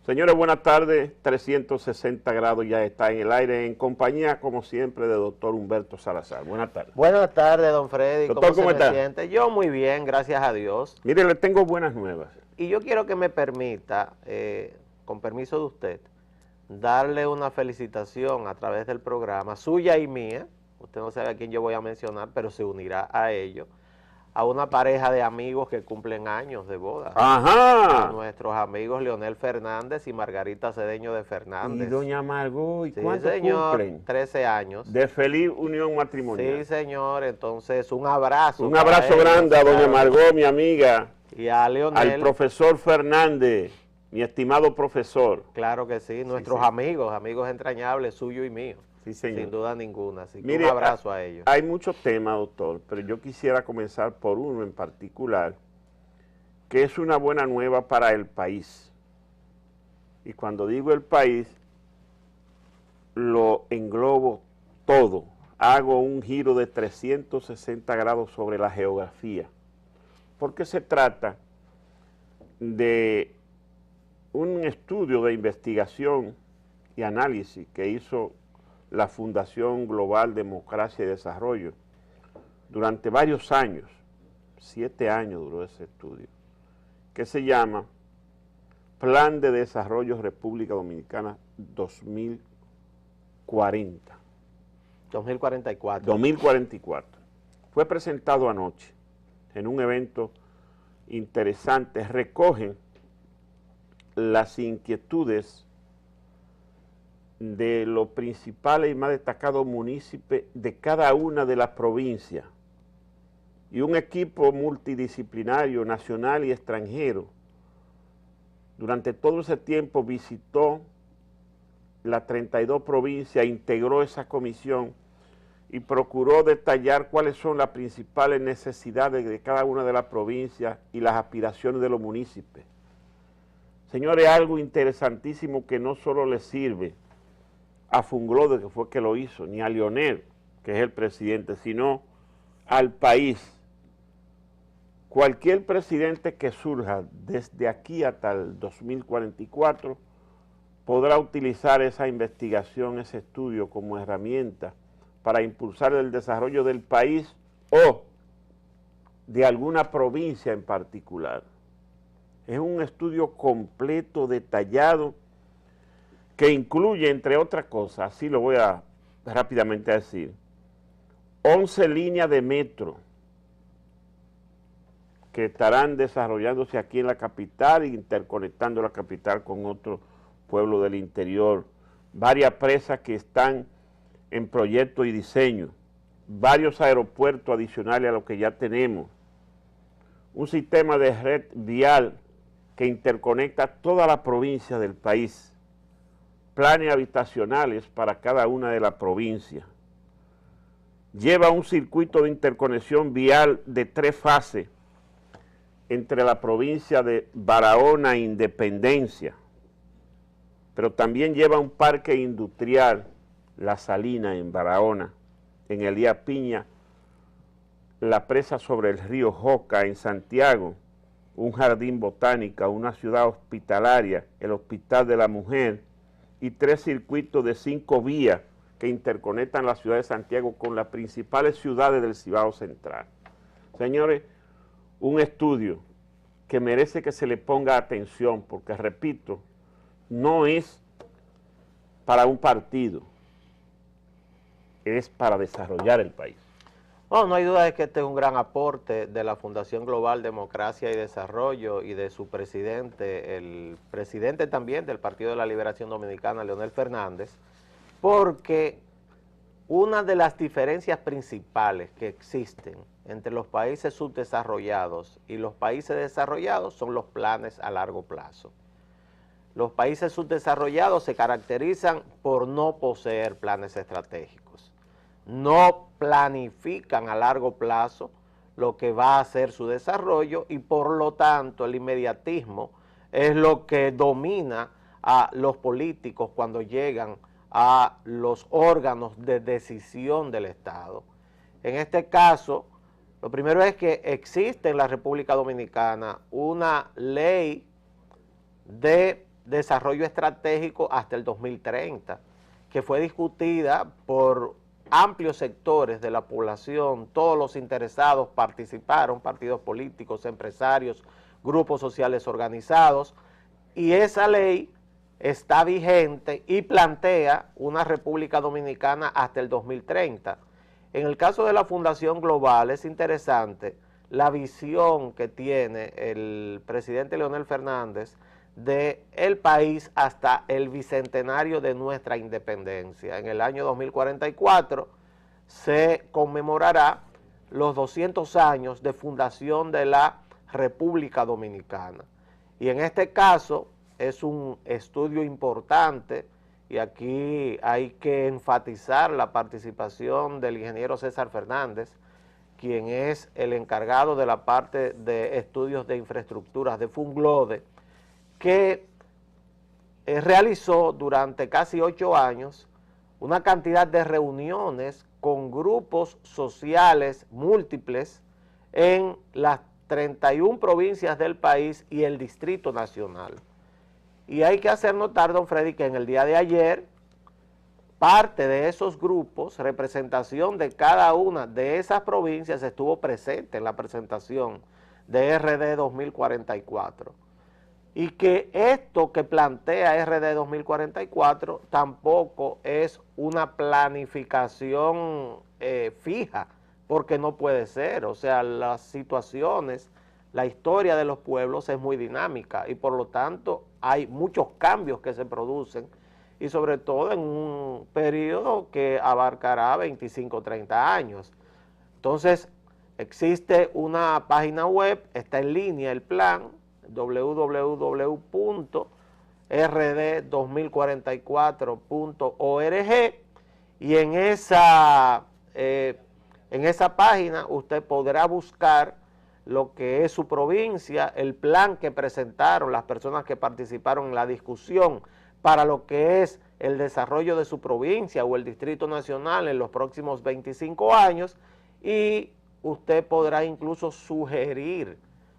Señores, buenas tardes. 360 grados ya está en el aire, en compañía, como siempre, de doctor Humberto Salazar. Buenas tardes. Buenas tardes, don Freddy. Doctor, ¿cómo está? Siente? Yo muy bien, gracias a Dios. Mire, le tengo buenas nuevas. Y yo quiero que me permita, con permiso de usted, darle una felicitación a través del programa, suya y mía. Usted no sabe a quién yo voy a mencionar, pero se unirá a ello. A una pareja de amigos que cumplen años de boda. ¡Ajá! A nuestros amigos Leonel Fernández y Margarita Cedeño de Fernández. Y doña Margot, ¿y sí, cuánto señor, cumplen? 13 años. De feliz unión matrimonial. Sí, señor, entonces un abrazo. Un abrazo grande a doña Margot, mi amiga. Y a Leonel. Al profesor Fernández, mi estimado profesor. Claro que sí, nuestros amigos entrañables, suyo y mío. Sí, señor. Sin duda ninguna, así que Mire, un abrazo a ellos. Hay muchos temas, doctor, pero yo quisiera comenzar por uno en particular, que es una buena nueva para el país. Y cuando digo el país, lo englobo todo. Hago un giro de 360 grados sobre la geografía, porque se trata de un estudio de investigación y análisis que hizo la Fundación Global Democracia y Desarrollo durante varios años, 7 años duró ese estudio, que se llama Plan de Desarrollo República Dominicana 2040. 2044. 2044. Fue presentado anoche en un evento interesante. Recogen las inquietudes de los principales y más destacados municipios de cada una de las provincias y un equipo multidisciplinario nacional y extranjero durante todo ese tiempo visitó las 32 provincias, integró esa comisión y procuró detallar cuáles son las principales necesidades de cada una de las provincias y las aspiraciones de los municipios. Señores, algo interesantísimo que no solo les sirve a Funglode, que fue que lo hizo, ni a Leonel, que es el presidente, sino al país. Cualquier presidente que surja desde aquí hasta el 2044 podrá utilizar esa investigación, ese estudio como herramienta para impulsar el desarrollo del país o de alguna provincia en particular. Es un estudio completo, detallado, que incluye, entre otras cosas, así lo voy a rápidamente decir, 11 líneas de metro que estarán desarrollándose aquí en la capital, interconectando la capital con otros pueblos del interior, varias presas que están en proyecto y diseño, varios aeropuertos adicionales a los que ya tenemos, un sistema de red vial que interconecta toda la provincia del país, planes habitacionales para cada una de las provincias. Lleva un circuito de interconexión vial de 3 fases entre la provincia de Barahona e Independencia, pero también lleva un parque industrial, La Salina en Barahona, en Elías Piña, la presa sobre el río Joca en Santiago, un jardín botánico, una ciudad hospitalaria, el Hospital de la Mujer, y 3 circuitos de 5 vías que interconectan la ciudad de Santiago con las principales ciudades del Cibao Central. Señores, un estudio que merece que se le ponga atención, porque repito, no es para un partido, es para desarrollar el país. No, no hay duda de que este es un gran aporte de la Fundación Global Democracia y Desarrollo y de su presidente, el presidente también del Partido de la Liberación Dominicana, Leonel Fernández, porque una de las diferencias principales que existen entre los países subdesarrollados y los países desarrollados son los planes a largo plazo. Los países subdesarrollados se caracterizan por no poseer planes estratégicos. No planifican a largo plazo lo que va a ser su desarrollo y por lo tanto el inmediatismo es lo que domina a los políticos cuando llegan a los órganos de decisión del Estado. En este caso, lo primero es que existe en la República Dominicana una ley de desarrollo estratégico hasta el 2030, que fue discutida por amplios sectores de la población, todos los interesados participaron, partidos políticos, empresarios, grupos sociales organizados, y esa ley está vigente y plantea una República Dominicana hasta el 2030. En el caso de la Fundación Global es interesante la visión que tiene el presidente Leonel Fernández de el país hasta el bicentenario de nuestra independencia. En el año 2044 se conmemorará los 200 años de fundación de la República Dominicana. Y en este caso es un estudio importante, y aquí hay que enfatizar la participación del ingeniero César Fernández, quien es el encargado de la parte de estudios de infraestructuras de Funglode, que realizó durante casi 8 años una cantidad de reuniones con grupos sociales múltiples en las 31 provincias del país y el Distrito Nacional. Y hay que hacer notar, don Freddy, que en el día de ayer, parte de esos grupos, representación de cada una de esas provincias estuvo presente en la presentación de RD 2044. Y que esto que plantea RD 2044 tampoco es una planificación fija, porque no puede ser. O sea, las situaciones, la historia de los pueblos es muy dinámica y por lo tanto hay muchos cambios que se producen, y sobre todo en un periodo que abarcará 25 o 30 años. Entonces, existe una página web, está en línea el plan, www.rd2044.org, y en esa página usted podrá buscar lo que es su provincia, el plan que presentaron las personas que participaron en la discusión para lo que es el desarrollo de su provincia o el Distrito Nacional en los próximos 25 años, y usted podrá incluso sugerir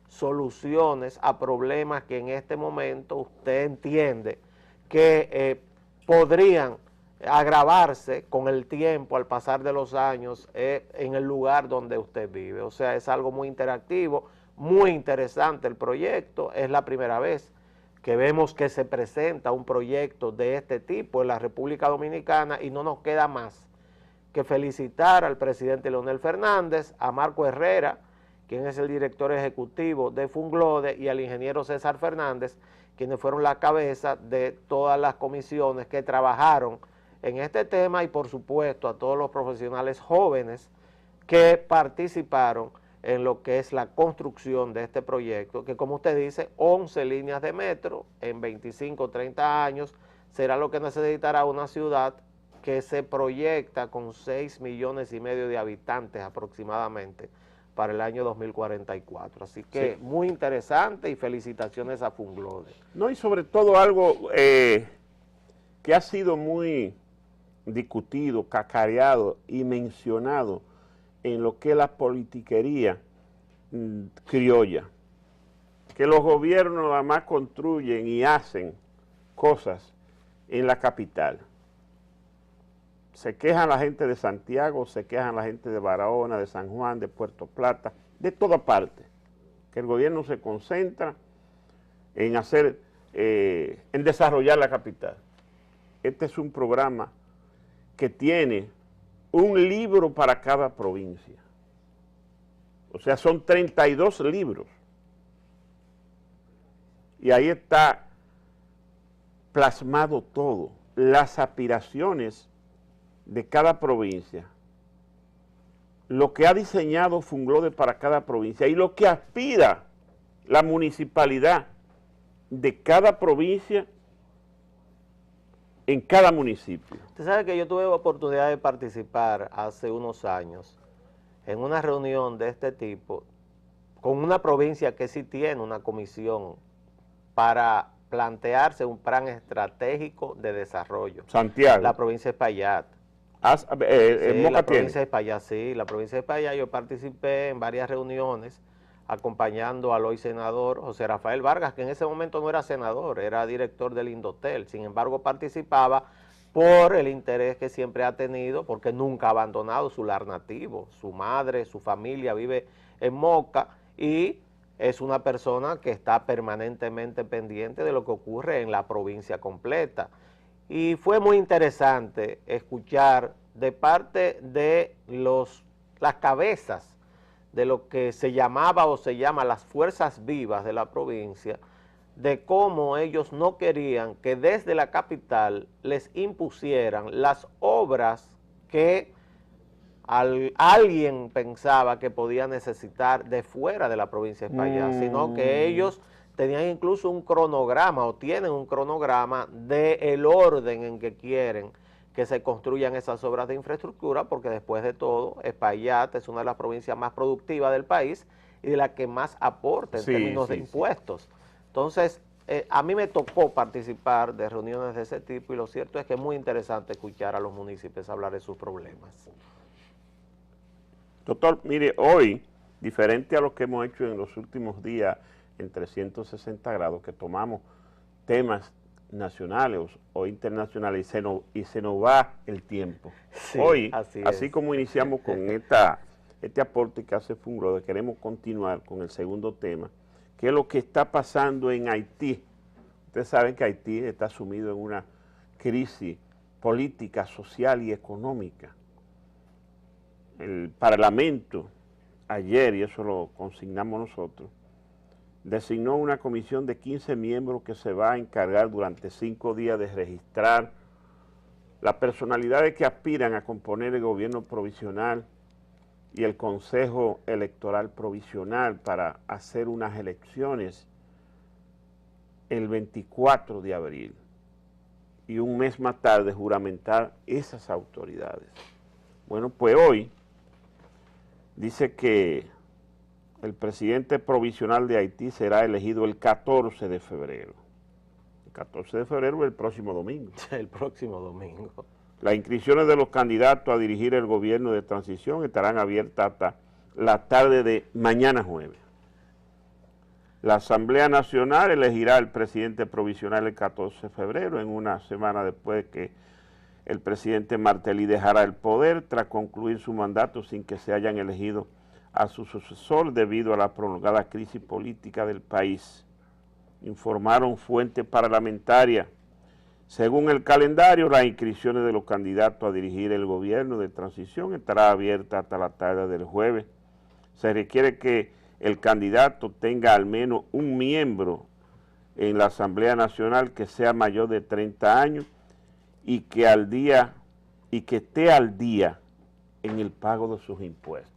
soluciones a problemas que en este momento usted entiende que podrían agravarse con el tiempo al pasar de los años en el lugar donde usted vive. O sea, es algo muy interactivo, muy interesante el proyecto. Es la primera vez que vemos que se presenta un proyecto de este tipo en la República Dominicana, y no nos queda más que felicitar al presidente Leonel Fernández, a Marco Herrera, quien es el director ejecutivo de Funglode, y al ingeniero César Fernández, quienes fueron la cabeza de todas las comisiones que trabajaron en este tema, y por supuesto a todos los profesionales jóvenes que participaron en lo que es la construcción de este proyecto, que como usted dice, 11 líneas de metro en 25 o 30 años, será lo que necesitará una ciudad que se proyecta con 6,5 millones de habitantes aproximadamente para el año 2044. Así que sí, muy interesante, y felicitaciones a Funglode. No, y sobre todo algo que ha sido muy discutido, cacareado y mencionado en lo que es la politiquería criolla, que los gobiernos nada más construyen y hacen cosas en la capital. Se quejan la gente de Santiago, se quejan la gente de Barahona, de San Juan, de Puerto Plata, de toda parte, que el gobierno se concentra en hacer, en desarrollar la capital. Este es un programa que tiene un libro para cada provincia. O sea, son 32 libros. Y ahí está plasmado todo, las aspiraciones de cada provincia, lo que ha diseñado Funglode para cada provincia y lo que aspira la municipalidad de cada provincia en cada municipio. Usted sabe que yo tuve la oportunidad de participar hace unos años en una reunión de este tipo con una provincia que sí tiene una comisión para plantearse un plan estratégico de desarrollo. Santiago. La provincia de Espaillat. Sí, la provincia de Espaillat, sí, la provincia de Espaillat. Yo participé en varias reuniones acompañando al hoy senador José Rafael Vargas, que en ese momento no era senador, era director del Indotel. Sin embargo, participaba por el interés que siempre ha tenido, porque nunca ha abandonado su lar nativo. Su madre, su familia vive en Moca y es una persona que está permanentemente pendiente de lo que ocurre en la provincia completa. Y fue muy interesante escuchar de parte de las cabezas de lo que se llamaba o se llama las fuerzas vivas de la provincia, de cómo ellos no querían que desde la capital les impusieran las obras que alguien pensaba que podía necesitar de fuera de la provincia de España, sino que ellos tenían incluso un cronograma o tienen un cronograma del orden en que quieren que se construyan esas obras de infraestructura, porque después de todo, Espaillat es una de las provincias más productivas del país y de la que más aporta en términos de impuestos. Entonces, a mí me tocó participar de reuniones de ese tipo y lo cierto es que es muy interesante escuchar a los municipios hablar de sus problemas. Doctor, mire, hoy, diferente a lo que hemos hecho en los últimos días en 360 grados, que tomamos temas nacionales o internacionales y se nos va el tiempo. Sí, hoy, así como iniciamos con este aporte que hace Funglode, queremos continuar con el segundo tema, que es lo que está pasando en Haití. Ustedes saben que Haití está sumido en una crisis política, social y económica. El Parlamento ayer, y eso lo consignamos nosotros, designó una comisión de 15 miembros que se va a encargar durante 5 días de registrar las personalidades que aspiran a componer el gobierno provisional y el Consejo Electoral Provisional para hacer unas elecciones el 24 de abril y un mes más tarde juramentar esas autoridades. Bueno, pues hoy dice que el presidente provisional de Haití será elegido el 14 de febrero. El 14 de febrero es el próximo domingo. El próximo domingo. Las inscripciones de los candidatos a dirigir el gobierno de transición estarán abiertas hasta la tarde de mañana jueves. La Asamblea Nacional elegirá al presidente provisional el 14 de febrero, en una semana después que el presidente Martelly dejará el poder tras concluir su mandato sin que se hayan elegido a su sucesor debido a la prolongada crisis política del país, informaron fuentes parlamentarias. Según el calendario, las inscripciones de los candidatos a dirigir el gobierno de transición estará abierta hasta la tarde del jueves. Se requiere que el candidato tenga al menos un miembro en la Asamblea Nacional que sea mayor de 30 años y que esté al día en el pago de sus impuestos.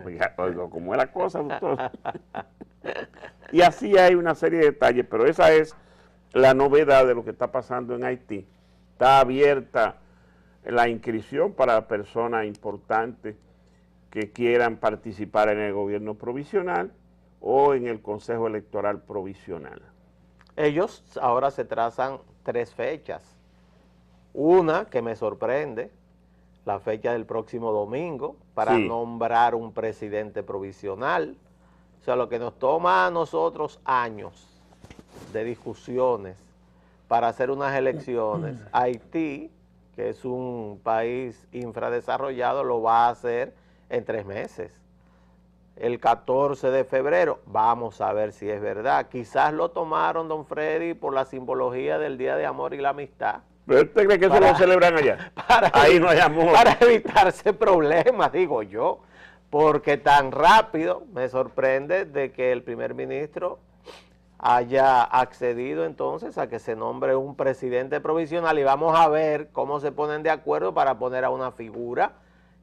Oiga, ¿cómo es la cosa, doctor? Y así hay una serie de detalles, pero esa es la novedad de lo que está pasando en Haití. Está abierta la inscripción para personas importantes que quieran participar en el gobierno provisional o en el Consejo Electoral Provisional. Ellos ahora se trazan 3 fechas. Una que me sorprende, la fecha del próximo domingo, para nombrar un presidente provisional. O sea, lo que nos toma a nosotros años de discusiones para hacer unas elecciones. Haití, que es un país infradesarrollado, lo va a hacer en 3 meses. El 14 de febrero, vamos a ver si es verdad. Quizás lo tomaron, don Freddy, por la simbología del Día de Amor y la Amistad. ¿Pero usted cree que eso lo celebran allá? Ahí no hay amor. Para evitarse problemas, digo yo, porque tan rápido me sorprende de que el primer ministro haya accedido entonces a que se nombre un presidente provisional y vamos a ver cómo se ponen de acuerdo para poner a una figura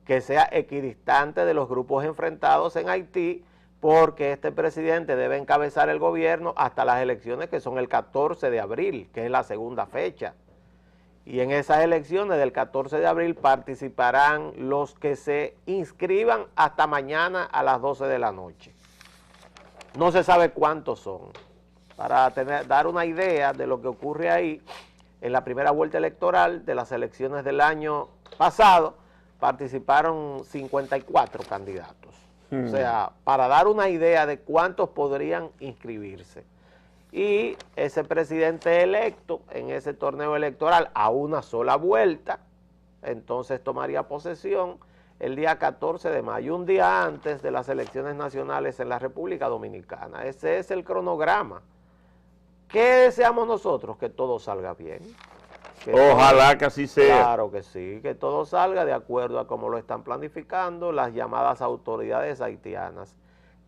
que sea equidistante de los grupos enfrentados en Haití, porque este presidente debe encabezar el gobierno hasta las elecciones que son el 14 de abril, que es la segunda fecha. Y en esas elecciones del 14 de abril participarán los que se inscriban hasta mañana a las 12 de la noche. No se sabe cuántos son. Para dar una idea de lo que ocurre ahí, en la primera vuelta electoral de las elecciones del año pasado, participaron 54 candidatos. O sea, para dar una idea de cuántos podrían inscribirse. Y ese presidente electo en ese torneo electoral a una sola vuelta, entonces tomaría posesión el día 14 de mayo, un día antes de las elecciones nacionales en la República Dominicana. Ese es el cronograma. ¿Qué deseamos nosotros? Que todo salga bien. Ojalá que así sea. Claro que sí, que todo salga de acuerdo a cómo lo están planificando las llamadas autoridades haitianas.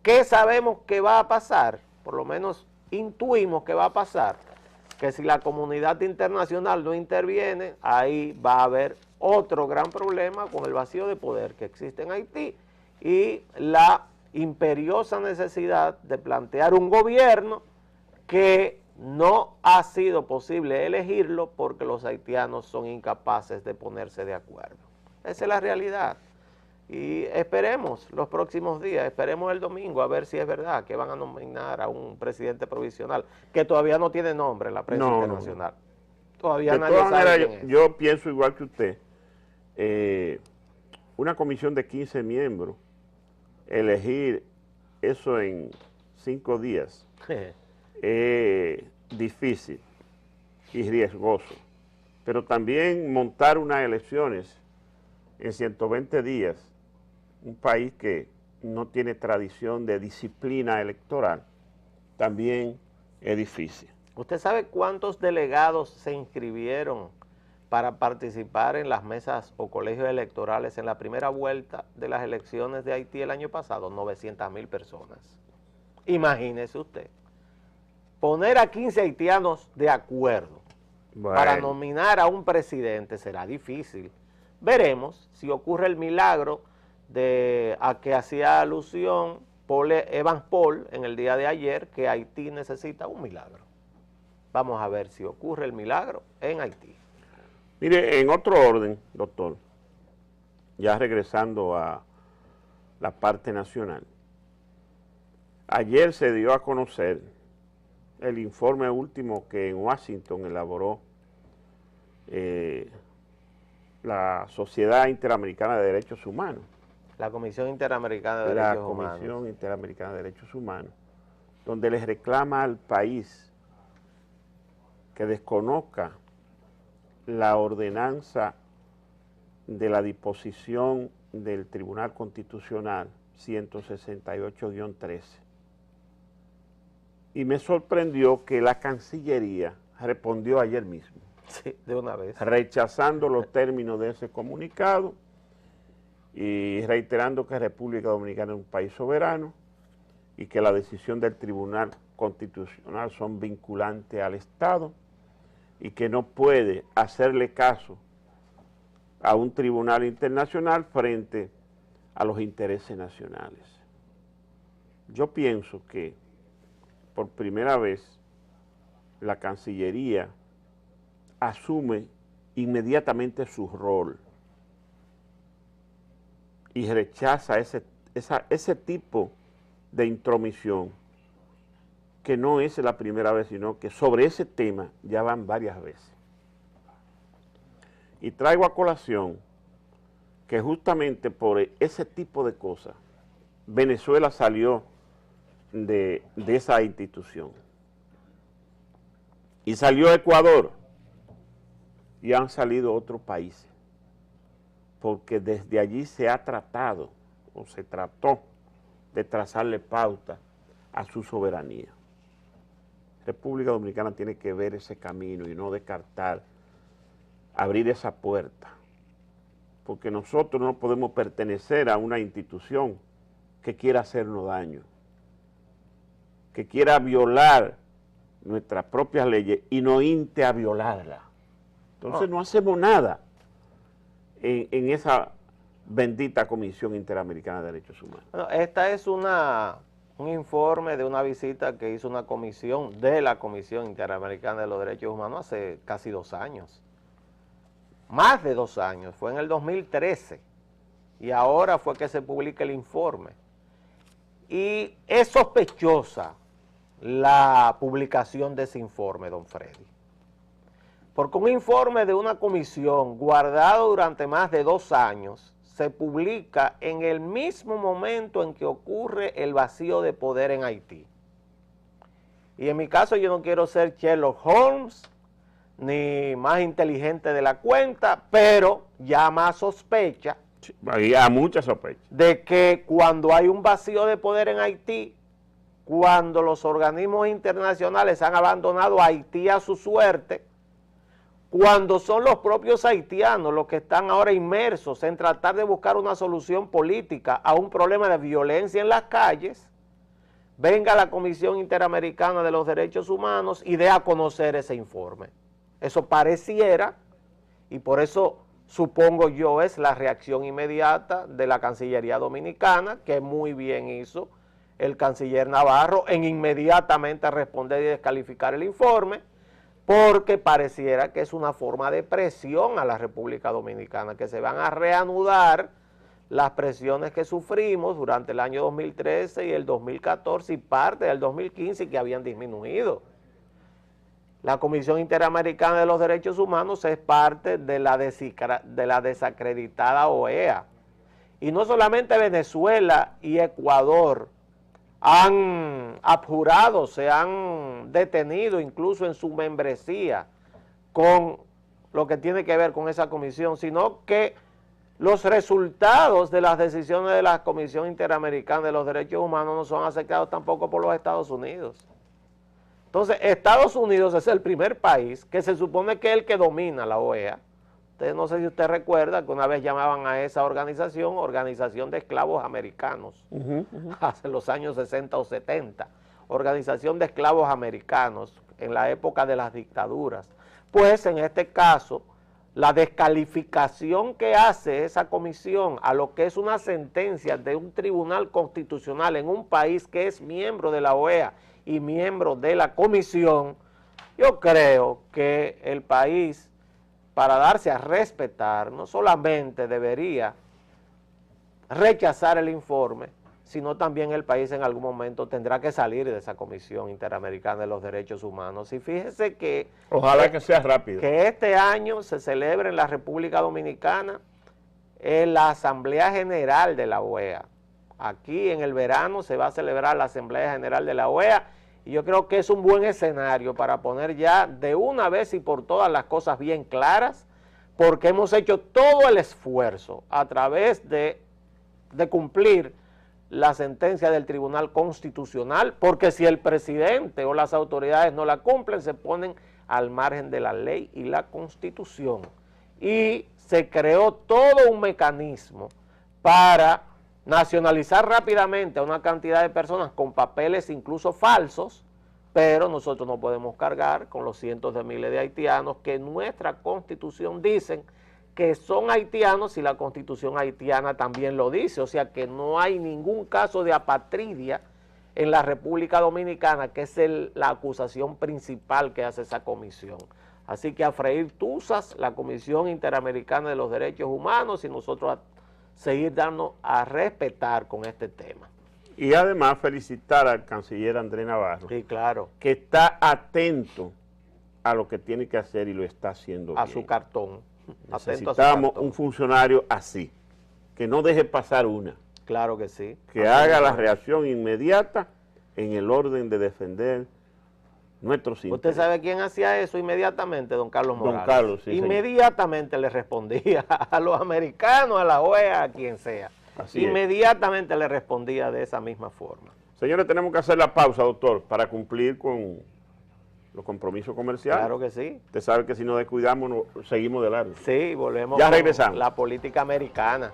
¿Qué sabemos que va a pasar? Por lo menos intuimos que va a pasar. Que si la comunidad internacional no interviene, ahí va a haber otro gran problema con el vacío de poder que existe en Haití y la imperiosa necesidad de plantear un gobierno que no ha sido posible elegirlo porque los haitianos son incapaces de ponerse de acuerdo. Esa es la realidad. Y esperemos los próximos días, esperemos el domingo a ver si es verdad que van a nominar a un presidente provisional, que todavía no tiene nombre en la prensa internacional. Todavía de nadie todas sabe maneras, quién es. yo pienso igual que usted. Una comisión de 15 miembros, elegir eso en 5 días es difícil y riesgoso. Pero también montar unas elecciones en 120 días, un país que no tiene tradición de disciplina electoral, también es difícil. ¿Usted sabe cuántos delegados se inscribieron para participar en las mesas o colegios electorales en la primera vuelta de las elecciones de Haití el año pasado? 900,000 personas. Imagínese usted. Poner a 15 haitianos de acuerdo para nominar a un presidente será difícil. Veremos si ocurre el milagro a que hacía alusión Evans Paul en el día de ayer, que Haití necesita un milagro. Vamos a ver si ocurre el milagro en Haití. Mire, en otro orden, doctor, ya regresando a la parte nacional, ayer se dio a conocer el informe último que en Washington elaboró la Sociedad Interamericana de Derechos Humanos. La Comisión Interamericana de Derechos Humanos. La Comisión Interamericana de Derechos Humanos, donde les reclama al país que desconozca la ordenanza de la disposición del Tribunal Constitucional 168-13. Y me sorprendió que la Cancillería respondió ayer mismo. Sí, de una vez. Rechazando los términos de ese comunicado y reiterando que República Dominicana es un país soberano y que la decisión del Tribunal Constitucional son vinculantes al Estado y que no puede hacerle caso a un tribunal internacional frente a los intereses nacionales. Yo pienso que por primera vez la Cancillería asume inmediatamente su rol y rechaza ese tipo de intromisión, que no es la primera vez, sino que sobre ese tema ya van varias veces. Y traigo a colación que justamente por ese tipo de cosas, Venezuela salió de esa institución. Y salió Ecuador, y han salido otros países, porque desde allí se ha tratado, o se trató, de trazarle pauta a su soberanía. República Dominicana tiene que ver ese camino y no descartar, abrir esa puerta, porque nosotros no podemos pertenecer a una institución que quiera hacernos daño, que quiera violar nuestras propias leyes y no inte a violarlas. Entonces no hacemos nada en esa bendita Comisión Interamericana de Derechos Humanos. Bueno, esta es un informe de una visita que hizo una comisión de la Comisión Interamericana de los Derechos Humanos hace casi 2 años. Más de 2 años, fue en el 2013. Y ahora fue que se publica el informe. Y es sospechosa la publicación de ese informe, don Freddy. Porque un informe de una comisión guardado durante más de 2 años, se publica en el mismo momento en que ocurre el vacío de poder en Haití. Y en mi caso yo no quiero ser Sherlock Holmes, ni más inteligente de la cuenta, pero llama a sospecha. A muchas sospechas. De que cuando hay un vacío de poder en Haití, cuando los organismos internacionales han abandonado a Haití a su suerte, cuando son los propios haitianos los que están ahora inmersos en tratar de buscar una solución política a un problema de violencia en las calles, venga la Comisión Interamericana de los Derechos Humanos y dé a conocer ese informe. Eso pareciera, y por eso supongo yo es la reacción inmediata de la Cancillería Dominicana, que muy bien hizo el canciller Navarro en inmediatamente responder y descalificar el informe, porque pareciera que es una forma de presión a la República Dominicana, que se van a reanudar las presiones que sufrimos durante el año 2013 y el 2014 y parte del 2015 que habían disminuido. La Comisión Interamericana de los Derechos Humanos es parte de la desacreditada OEA. Y no solamente Venezuela y Ecuador han abjurado, se han detenido incluso en su membresía con lo que tiene que ver con esa comisión, sino que los resultados de las decisiones de la Comisión Interamericana de los Derechos Humanos no son aceptados tampoco por los Estados Unidos. Entonces, Estados Unidos es el primer país que se supone que es el que domina la OEA. No sé si usted recuerda que una vez llamaban a esa organización Organización de Esclavos Americanos, hace los años 60 o 70, Organización de Esclavos Americanos, en la época de las dictaduras. Pues en este caso, la descalificación que hace esa comisión a lo que es una sentencia de un tribunal constitucional en un país que es miembro de la OEA y miembro de la comisión, yo creo que el país, para darse a respetar, no solamente debería rechazar el informe, sino también el país en algún momento tendrá que salir de esa Comisión Interamericana de los Derechos Humanos. Y fíjese que... Ojalá que sea rápido. Que este año se celebre en la República Dominicana en la Asamblea General de la OEA. Aquí en el verano se va a celebrar la Asamblea General de la OEA y yo creo que es un buen escenario para poner ya de una vez y por todas las cosas bien claras, porque hemos hecho todo el esfuerzo a través de cumplir la sentencia del Tribunal Constitucional, porque si el presidente o las autoridades no la cumplen, se ponen al margen de la ley y la Constitución. Y se creó todo un mecanismo para nacionalizar rápidamente a una cantidad de personas con papeles incluso falsos, pero nosotros no podemos cargar con los cientos de miles de haitianos que nuestra Constitución dicen que son haitianos y la Constitución haitiana también lo dice, o sea que no hay ningún caso de apatridia en la República Dominicana, que es la acusación principal que hace esa comisión. Así que a freír tuzas la Comisión Interamericana de los Derechos Humanos y nosotros a seguir dando a respetar con este tema. Y además felicitar al canciller Andrés Navarro, Sí, claro. que está atento a lo que tiene que hacer y lo está haciendo bien. A su cartón. Necesitamos un funcionario así, que no deje pasar una. Claro que sí. Que haga la reacción inmediata en el orden de defender nuestros intereses. ¿Usted sabe quién hacía eso inmediatamente? Don Carlos Morales. Don Carlos, sí, inmediatamente le respondía a los americanos, a la OEA, a quien sea. Así inmediatamente le respondía de esa misma forma. Señores, tenemos que hacer la pausa, doctor, para cumplir con los compromisos comerciales. Claro que sí. Usted sabe que si nos descuidamos, seguimos de largo. Sí, volvemos ya regresamos. Con la política americana.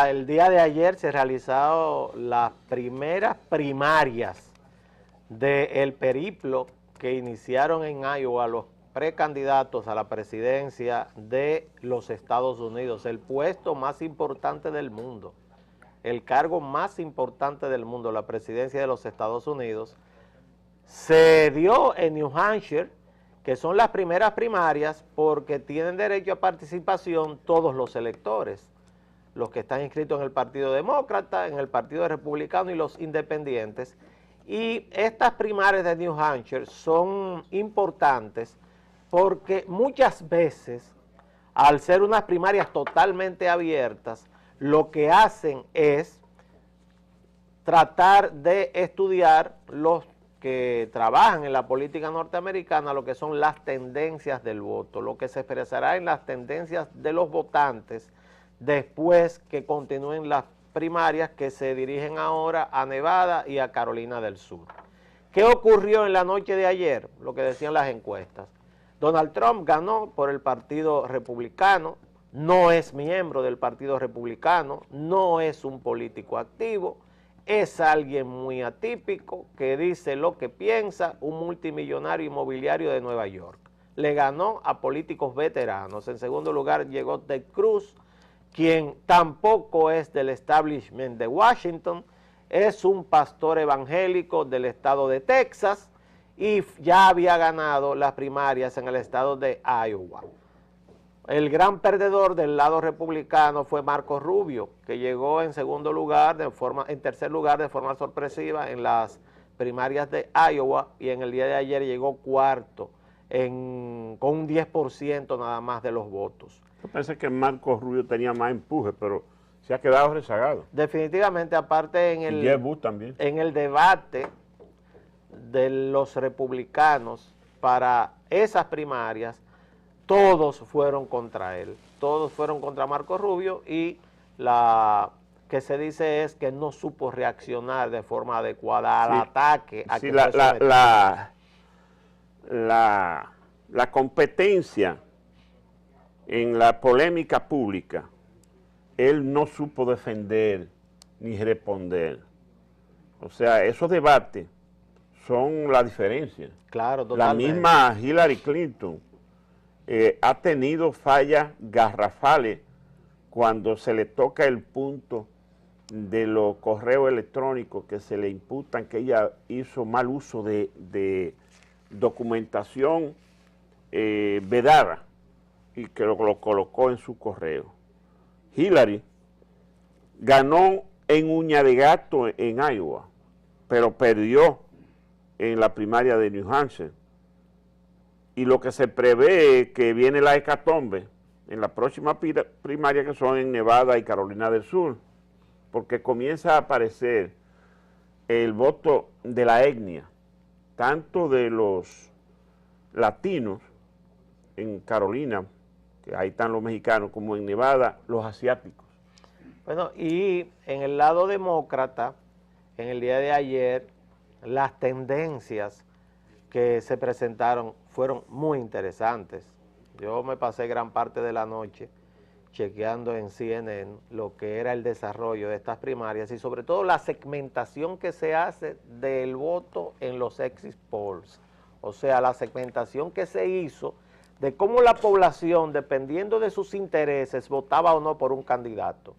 El día de ayer se realizaron las primeras primarias del periplo que iniciaron en Iowa los precandidatos a la presidencia de los Estados Unidos, el puesto más importante del mundo, el cargo más importante del mundo, la presidencia de los Estados Unidos, se dio en New Hampshire, que son las primeras primarias, porque tienen derecho a participación todos los electores, los que están inscritos en el Partido Demócrata, en el Partido Republicano y los independientes. Y estas primarias de New Hampshire son importantes porque muchas veces, al ser unas primarias totalmente abiertas, lo que hacen es tratar de estudiar los que trabajan en la política norteamericana, lo que son las tendencias del voto, lo que se expresará en las tendencias de los votantes después que continúen las primarias que se dirigen ahora a Nevada y a Carolina del Sur. ¿Qué ocurrió en la noche de ayer? Lo que decían las encuestas. Donald Trump ganó por el Partido Republicano, no es miembro del Partido Republicano, no es un político activo, es alguien muy atípico que dice lo que piensa, un multimillonario inmobiliario de Nueva York. Le ganó a políticos veteranos. En segundo lugar llegó Ted Cruz, quien tampoco es del establishment de Washington, es un pastor evangélico del estado de Texas y ya había ganado las primarias en el estado de Iowa. El gran perdedor del lado republicano fue Marco Rubio, que llegó en tercer lugar de forma sorpresiva en las primarias de Iowa y en el día de ayer llegó cuarto con un 10% nada más de los votos. Yo pensé que Marco Rubio tenía más empuje, pero se ha quedado rezagado. Definitivamente, aparte Y Jeb Bush también. en el debate de los republicanos para esas primarias, todos fueron contra él, todos fueron contra Marco Rubio y la que se dice es que no supo reaccionar de forma adecuada al ataque. Sí, la competencia en la polémica pública, él no supo defender ni responder. O sea, esos debates son la diferencia. Claro, totalmente. La misma Hillary Clinton ha tenido fallas garrafales cuando se le toca el punto de los correos electrónicos que se le imputan que ella hizo mal uso de documentación vedada y que lo colocó en su correo. Hillary ganó en uña de gato en Iowa, pero perdió en la primaria de New Hampshire. Y lo que se prevé es que viene la hecatombe en la próxima primaria, que son en Nevada y Carolina del Sur, porque comienza a aparecer el voto de la etnia, tanto de los latinos en Carolina, que ahí están los mexicanos, como en Nevada, los asiáticos. Bueno, y en el lado demócrata, en el día de ayer, las tendencias que se presentaron fueron muy interesantes. Yo me pasé gran parte de la noche chequeando en CNN lo que era el desarrollo de estas primarias y sobre todo la segmentación que se hace del voto en los exit polls. O sea, la segmentación que se hizo de cómo la población, dependiendo de sus intereses, votaba o no por un candidato.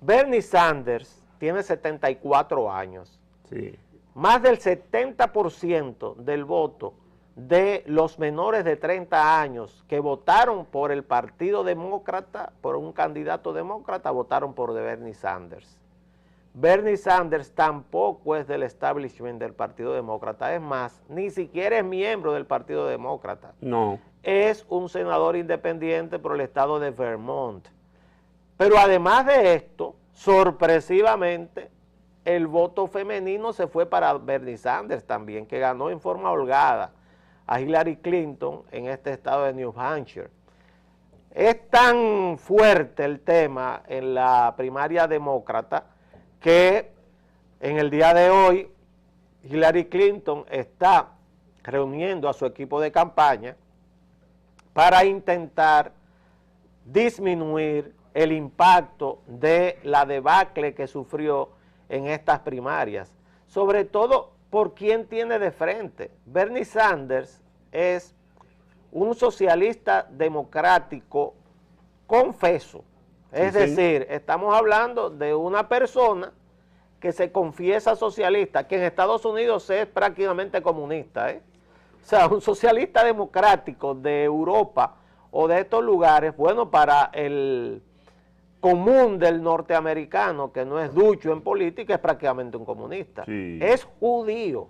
Bernie Sanders tiene 74 años. Sí. Más del 70% del voto de los menores de 30 años que votaron por el Partido Demócrata, por un candidato demócrata, votaron por Bernie Sanders. Bernie Sanders tampoco es del establishment del Partido Demócrata, es más, ni siquiera es miembro del Partido Demócrata. No. Es un senador independiente por el estado de Vermont. Pero además de esto, sorpresivamente, el voto femenino se fue para Bernie Sanders también, que ganó en forma holgada a Hillary Clinton en este estado de New Hampshire. Es tan fuerte el tema en la primaria demócrata que en el día de hoy Hillary Clinton está reuniendo a su equipo de campaña para intentar disminuir el impacto de la debacle que sufrió en estas primarias, sobre todo por quién tiene de frente. Bernie Sanders es un socialista democrático confeso, Es decir, estamos hablando de una persona que se confiesa socialista, que en Estados Unidos es prácticamente comunista, ¿eh? O sea, un socialista democrático de Europa o de estos lugares, bueno, para el común del norteamericano, que no es ducho en política, es prácticamente un comunista. Sí. Es judío.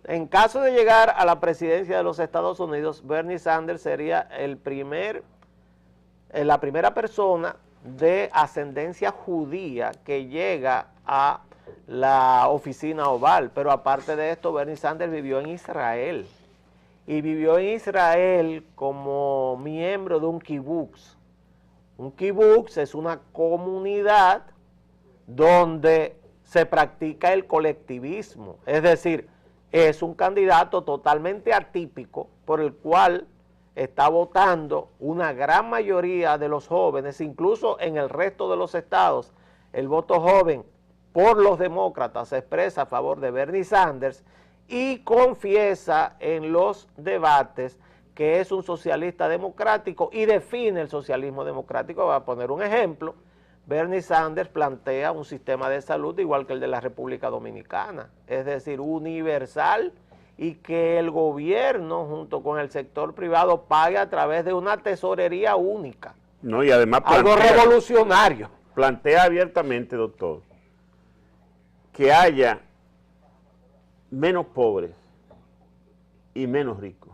En caso de llegar a la presidencia de los Estados Unidos, Bernie Sanders sería la primera persona de ascendencia judía que llega a la oficina oval, pero aparte de esto, Bernie Sanders vivió en Israel, y vivió en Israel como miembro de un kibutz. Un kibutz es una comunidad donde se practica el colectivismo, es decir, es un candidato totalmente atípico por el cual está votando una gran mayoría de los jóvenes, incluso en el resto de los estados, el voto joven por los demócratas se expresa a favor de Bernie Sanders y confiesa en los debates que es un socialista democrático y define el socialismo democrático. Voy a poner un ejemplo. Bernie Sanders plantea un sistema de salud igual que el de la República Dominicana, es decir, universal, y que el gobierno junto con el sector privado pague a través de una tesorería única. No, y además algo revolucionario. Plantea abiertamente, doctor, que haya menos pobres y menos ricos,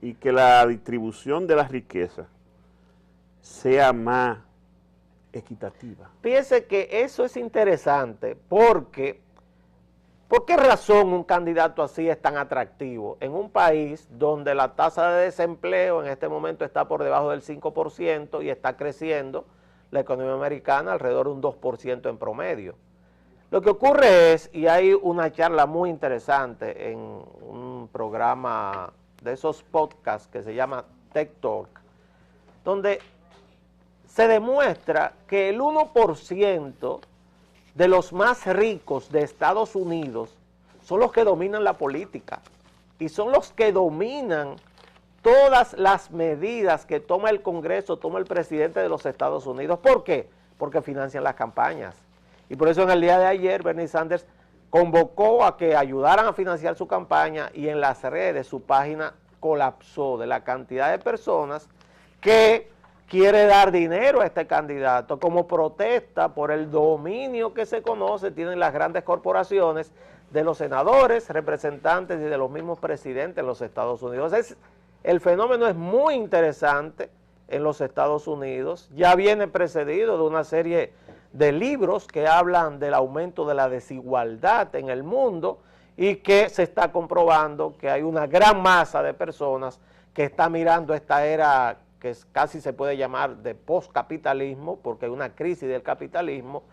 y que la distribución de las riquezas sea más equitativa. Piense que eso es interesante porque, ¿por qué razón un candidato así es tan atractivo en un país donde la tasa de desempleo en este momento está por debajo del 5% y está creciendo la economía americana alrededor de un 2% en promedio? Lo que ocurre es, y hay una charla muy interesante en un programa de esos podcasts que se llama Tech Talk, donde se demuestra que el 1% de los más ricos de Estados Unidos son los que dominan la política y son los que dominan todas las medidas que toma el Congreso, toma el presidente de los Estados Unidos. ¿Por qué? Porque financian las campañas. Y por eso en el día de ayer Bernie Sanders convocó a que ayudaran a financiar su campaña, y en las redes su página colapsó de la cantidad de personas que quiere dar dinero a este candidato como protesta por el dominio que se conoce, tienen las grandes corporaciones, de los senadores, representantes y de los mismos presidentes de los Estados Unidos. El fenómeno es muy interesante en los Estados Unidos, ya viene precedido de una serie de libros que hablan del aumento de la desigualdad en el mundo, y que se está comprobando que hay una gran masa de personas que está mirando esta era que casi se puede llamar de postcapitalismo, porque hay una crisis del capitalismo,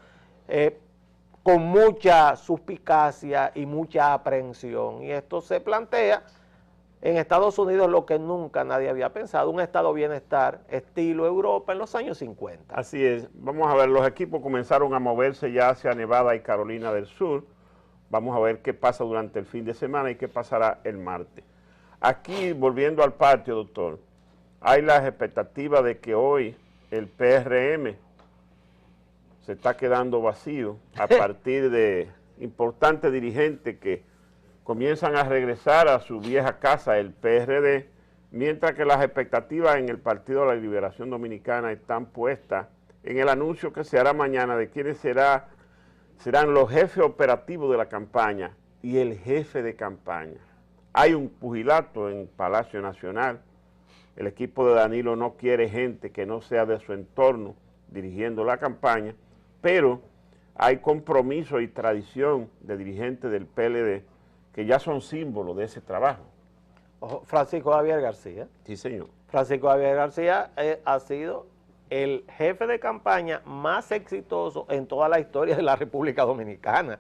con mucha suspicacia y mucha aprehensión. Y esto se plantea en Estados Unidos lo que nunca nadie había pensado, un estado de bienestar estilo Europa en los años 50. Así es. Vamos a ver, los equipos comenzaron a moverse ya hacia Nevada y Carolina del Sur. Vamos a ver qué pasa durante el fin de semana y qué pasará el martes. Aquí, volviendo al patio, doctor, hay las expectativas de que hoy el PRM se está quedando vacío a partir de importantes dirigentes que comienzan a regresar a su vieja casa, el PRD, mientras que las expectativas en el Partido de la Liberación Dominicana están puestas en el anuncio que se hará mañana de quiénes serán los jefes operativos de la campaña y el jefe de campaña. Hay un pugilato en Palacio Nacional. El equipo de Danilo no quiere gente que no sea de su entorno dirigiendo la campaña, pero hay compromiso y tradición de dirigentes del PLD que ya son símbolos de ese trabajo. Francisco Javier García. Sí, señor. Francisco Javier García ha sido el jefe de campaña más exitoso en toda la historia de la República Dominicana.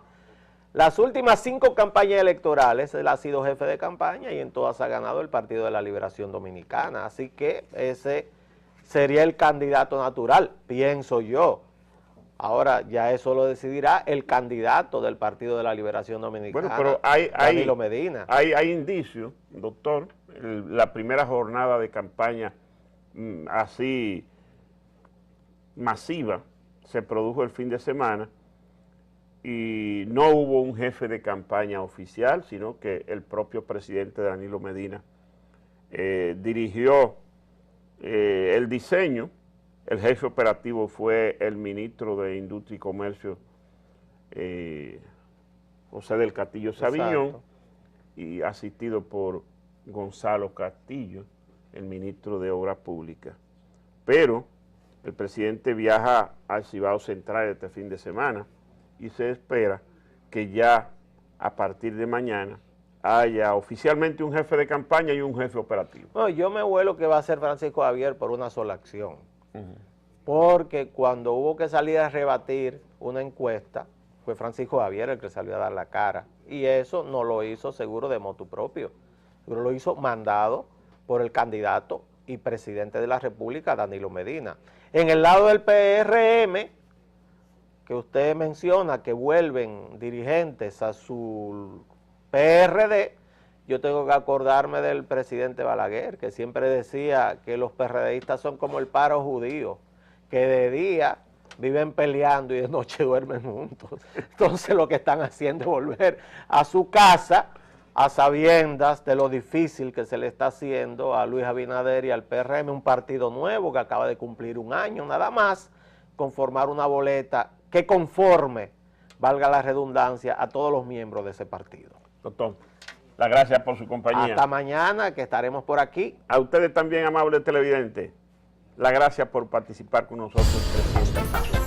Las últimas 5 campañas electorales él ha sido jefe de campaña y en todas ha ganado el Partido de la Liberación Dominicana. Así que ese sería el candidato natural, pienso yo. Ahora ya eso lo decidirá el candidato del Partido de la Liberación Dominicana, bueno, pero Danilo Medina. Hay indicios, doctor, la primera jornada de campaña así masiva se produjo el fin de semana y no hubo un jefe de campaña oficial, sino que el propio presidente Danilo Medina dirigió el diseño. El jefe operativo fue el ministro de Industria y Comercio, José del Castillo Sabiñón, Exacto. y asistido por Gonzalo Castillo, el ministro de Obras Públicas. Pero el presidente viaja al Cibao Central este fin de semana y se espera que ya a partir de mañana haya oficialmente un jefe de campaña y un jefe operativo. No, yo me vuelo que va a ser Francisco Javier por una sola acción. Porque cuando hubo que salir a rebatir una encuesta, fue Francisco Javier el que salió a dar la cara. Y eso no lo hizo seguro de motu propio. Seguro lo hizo mandado por el candidato y presidente de la República, Danilo Medina. En el lado del PRM, que usted menciona que vuelven dirigentes a su PRD, yo tengo que acordarme del presidente Balaguer, que siempre decía que los PRDistas son como el paro judío, que de día viven peleando y de noche duermen juntos. Entonces lo que están haciendo es volver a su casa a sabiendas de lo difícil que se le está haciendo a Luis Abinader y al PRM, un partido nuevo que acaba de cumplir un año nada más, conformar una boleta que conforme, valga la redundancia, a todos los miembros de ese partido. Doctor, las gracias por su compañía. Hasta mañana, que estaremos por aquí. A ustedes también, amables televidentes, las gracias por participar con nosotros en 300.